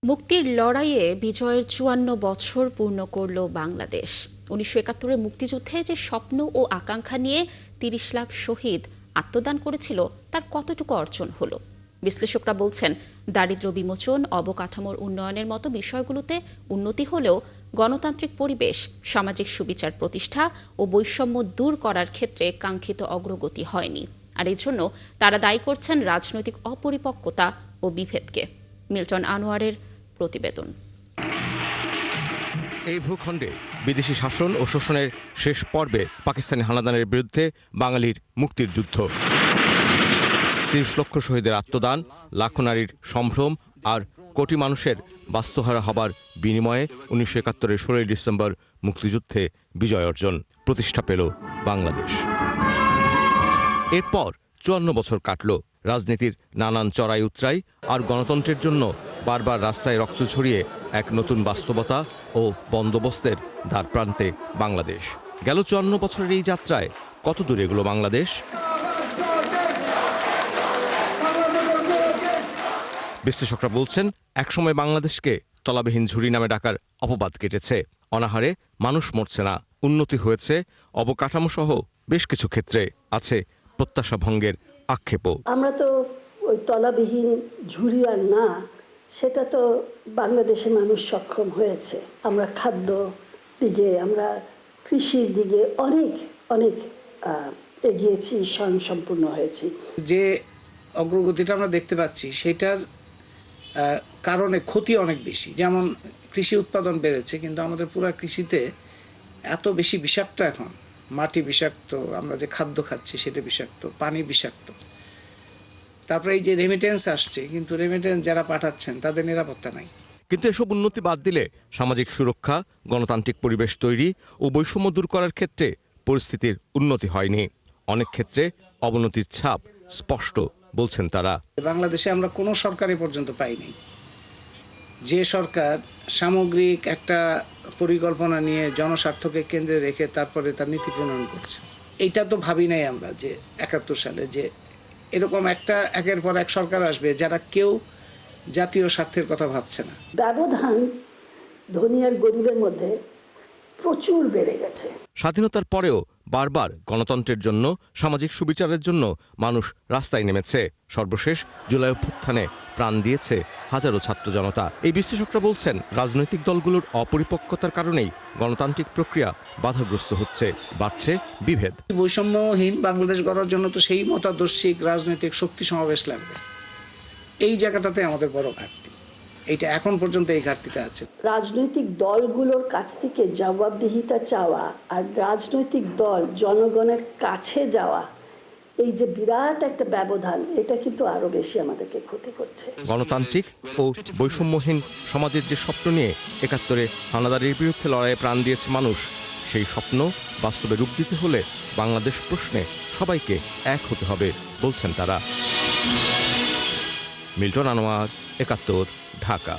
মুক্তির লড়াইয়ে বিজয়ের ৫৪ বছর পূর্ণ করল বাংলাদেশ। ১৯৭১-এ মুক্তিযুদ্ধে যে স্বপ্ন ও আকাঙ্ক্ষা নিয়ে ৩০ লাখ শহীদ আত্মদান করেছিল তার কতটুকু অর্জন হলো? বিশ্লেষকরা বলছেন, দারিদ্র্য বিমোচন, অবকাঠামোর উন্নয়নের মতো বিষয়গুলোতে উন্নতি হলেও গণতান্ত্রিক পরিবেশ, সামাজিক সুবিচার প্রতিষ্ঠা ও বৈষম্য দূর করার ক্ষেত্রে কাঙ্ক্ষিত অগ্রগতি হয়নি। আর এই জন্য তারা দায়ী করছেন রাজনৈতিক অপরিপক্কতা ও বিভেদকে। মিল্টন আনোয়ারের প্রতিবেদন। এই ভূখণ্ডে বিদেশি শাসন ও শোষণের শেষ পর্বে পাকিস্তানি হানাদানের বিরুদ্ধে বাঙালির মুক্তির যুদ্ধ। ৩০ লক্ষ শহীদের আত্মদান, লাখো নারীর সম্ভ্রম আর কোটি মানুষের বাস্তুহারা হবার বিনিময়ে ১৯৭১-এর ১৬ই ডিসেম্বর মুক্তিযুদ্ধে বিজয় অর্জন, প্রতিষ্ঠা পেল বাংলাদেশ। এরপর ৫৪ বছর কাটল। রাজনীতির নানান চড়াই উতরাই আর গণতন্ত্রের জন্য বারবার রাস্তায় রক্ত ছড়িয়ে এক নতুন বাস্তবতা ও বন্দোবস্তের দ্বারপ্রান্তে বাংলাদেশ। গেল ৫৪ বছরের এই যাত্রায় কত দূর এগুলো বাংলাদেশ? বিশ্লেষকরা বলছেন, একসময় বাংলাদেশকে তলাবিহীন ঝুড়ি নামে ডাকার অপবাদ কেটেছে। অনাহারে মানুষ মরছে না, উন্নতি হয়েছে, অবকাঠামো সহ বেশ কিছু ক্ষেত্রে আছে প্রত্যাশা ভঙ্গের আক্ষেপও। আমরা তো ওই তলাবিহীন ঝুড়ি আর না, সেটা তো বাংলাদেশের মানুষ সক্ষম হয়েছে। আমরা খাদ্য দিকে, আমরা কৃষির দিকে অনেক অনেক এগিয়েছি, স্বয়ংসম্পূর্ণ হয়েছি। যে অগ্রগতিটা আমরা দেখতে পাচ্ছি সেটার কারণে ক্ষতি অনেক বেশি। যেমন কৃষি উৎপাদন বেড়েছে, কিন্তু আমাদের পুরো কৃষিতে এত বেশি বিষাক্ত, এখন মাটি বিষাক্ত, আমরা যে খাদ্য খাচ্ছি সেটা বিষাক্ত, পানি বিষাক্ত। তারপরে এই যে রেমিটেন্স আসছে, কিন্তু রেমিটেন্স যারা পাঠাচ্ছেন তাদের নিরাপত্তা নাই। কিন্তু এসব উন্নতি বাদ দিলে সামাজিক সুরক্ষা, গণতান্ত্রিক পরিবেশ তৈরি ও বৈষম্য দূর করার ক্ষেত্রে পরিস্থিতির উন্নতি হয়নি। অনেক ক্ষেত্রে অবনতির ছাপ স্পষ্ট, বলছেন তারা। বাংলাদেশে আমরা কোনো সরকারই পর্যন্ত পাইনি যে সরকার সামগ্রিক একটা পরিকল্পনা নিয়ে জনস্বার্থকে কেন্দ্রে রেখে তারপরে তার নীতি প্রণয়ন করছে। এইটা তো ভাবি নাই আমরা যে ৭১ সালে যে এরকম একটা একের পর এক সরকার আসবে যারা কেউ জাতীয় স্বার্থের কথা ভাবছে না। ব্যবধান ধনী আর গরিবের মধ্যে প্রচুর বেড়ে গেছে। স্বাধীনতার পরেও বারবার গণতন্ত্রের জন্য, সামাজিক সুবিচারের জন্য মানুষ রাস্তায় নেমেছে। সর্বশেষ জুলাই অভ্যুত্থানে প্রাণ দিয়েছে হাজারো ছাত্র জনতা। এই বিশ্লেষকরা বলছেন, রাজনৈতিক দলগুলোর অপরিপক্কতার কারণেই গণতান্ত্রিক প্রক্রিয়া বাধাগ্রস্ত হচ্ছে, বাড়ছে বিভেদ। বৈষম্যহীন বাংলাদেশ গড়ার জন্য তো সেই মতাদর্শিক রাজনৈতিক শক্তি সমাবেশ লাগবে। এই জায়গাটাতে আমাদের বড় ঘাটতি। এইটা এখন পর্যন্ত এই ঘাটতিটা আছে। রাজনৈতিক দলগুলোর কাছ থেকে জবাবদিহিতা চাওয়া আর রাজনৈতিক দল জনগণের কাছে যাওয়া, এই যে বিরাট একটা ব্যবধান, এটা কিন্তু আরো বেশি আমাদেরকে ক্ষতি করছে। গণতান্ত্রিক ও বৈষম্যহীন সমাজের যে স্বপ্ন নিয়ে ৭১-এ হানাদারির বিরুদ্ধে লড়াইয়ে প্রাণ দিয়েছে মানুষ, সেই স্বপ্ন বাস্তবে রূপ দিতে হলে বাংলাদেশ প্রশ্নে সবাইকে এক হতে হবে, বলছেন তারা। মিল্টন আনোয়ার, ৭১, ঢাকা।